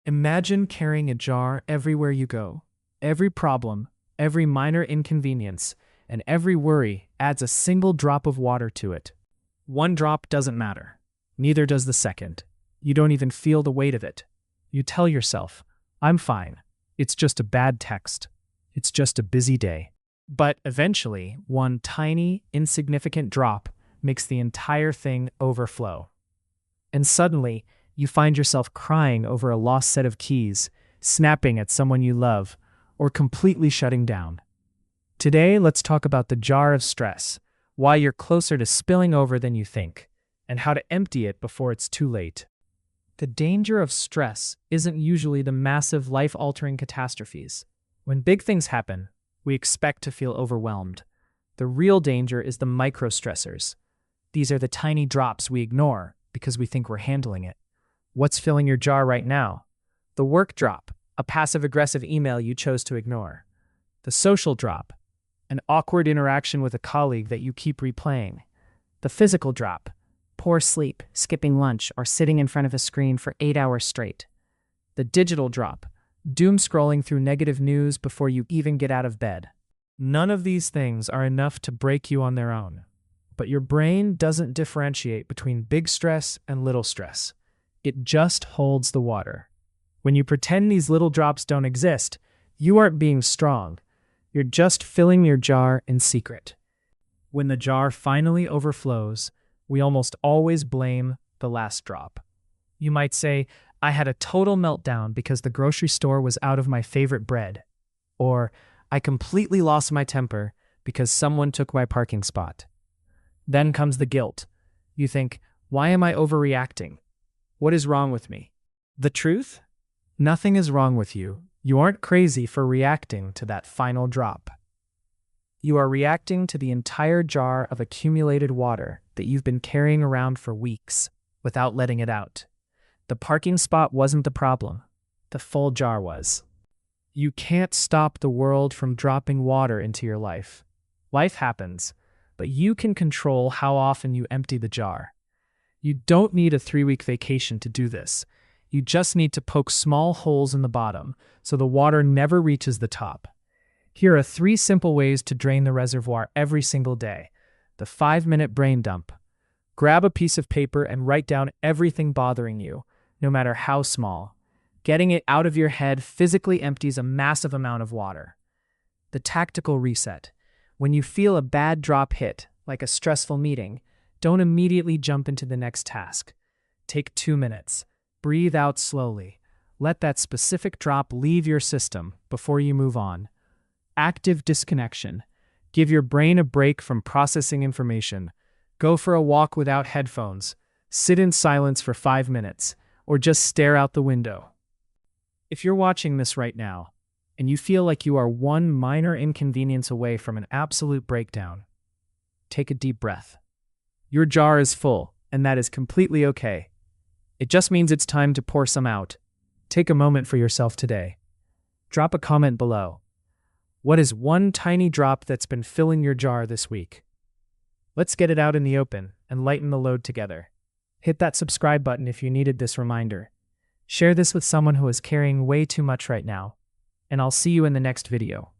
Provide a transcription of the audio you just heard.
Imagine carrying a jar everywhere you go. Every problem, every minor inconvenience, and every worry adds a single drop of water to it. One drop doesn't matter. Neither does the second. You don't even feel the weight of it. You tell yourself, I'm fine. It's just a bad text. It's just a busy day. But eventually, one tiny, insignificant drop makes the entire thing overflow. And suddenly, you find yourself crying over a lost set of keys, snapping at someone you love, or completely shutting down. Today, let's talk about the jar of stress, why you're closer to spilling over than you think, and how to empty it before it's too late. The danger of stress isn't usually the massive life-altering catastrophes. When big things happen, we expect to feel overwhelmed. The real danger is the micro-stressors. These are the tiny drops we ignore because we think we're handling it. What's filling your jar right now? The work drop, a passive-aggressive email you chose to ignore. The social drop, an awkward interaction with a colleague that you keep replaying. The physical drop, poor sleep, skipping lunch, or sitting in front of a screen for 8 hours straight. The digital drop, doom scrolling through negative news before you even get out of bed. None of these things are enough to break you on their own. But your brain doesn't differentiate between big stress and little stress. It just holds the water. When you pretend these little drops don't exist, you aren't being strong. You're just filling your jar in secret. When the jar finally overflows, we almost always blame the last drop. You might say, I had a total meltdown because the grocery store was out of my favorite bread. Or, I completely lost my temper because someone took my parking spot. Then comes the guilt. You think, why am I overreacting? What is wrong with me? The truth? Nothing is wrong with you. You aren't crazy for reacting to that final drop. You are reacting to the entire jar of accumulated water that you've been carrying around for weeks without letting it out. The parking spot wasn't the problem. The full jar was. You can't stop the world from dropping water into your life. Life happens, but you can control how often you empty the jar. You don't need a 3-week vacation to do this. You just need to poke small holes in the bottom so the water never reaches the top. Here are 3 simple ways to drain the reservoir every single day. The 5-minute brain dump. Grab a piece of paper and write down everything bothering you, no matter how small. Getting it out of your head physically empties a massive amount of water. The tactical reset. When you feel a bad drop hit, like a stressful meeting, don't immediately jump into the next task. Take 2 minutes. Breathe out slowly. Let that specific drop leave your system before you move on. Active disconnection. Give your brain a break from processing information. Go for a walk without headphones. Sit in silence for 5 minutes, or just stare out the window. If you're watching this right now, and you feel like you are one minor inconvenience away from an absolute breakdown, take a deep breath. Your jar is full, and that is completely okay. It just means it's time to pour some out. Take a moment for yourself today. Drop a comment below. What is one tiny drop that's been filling your jar this week? Let's get it out in the open and lighten the load together. Hit that subscribe button if you needed this reminder. Share this with someone who is carrying way too much right now. And I'll see you in the next video.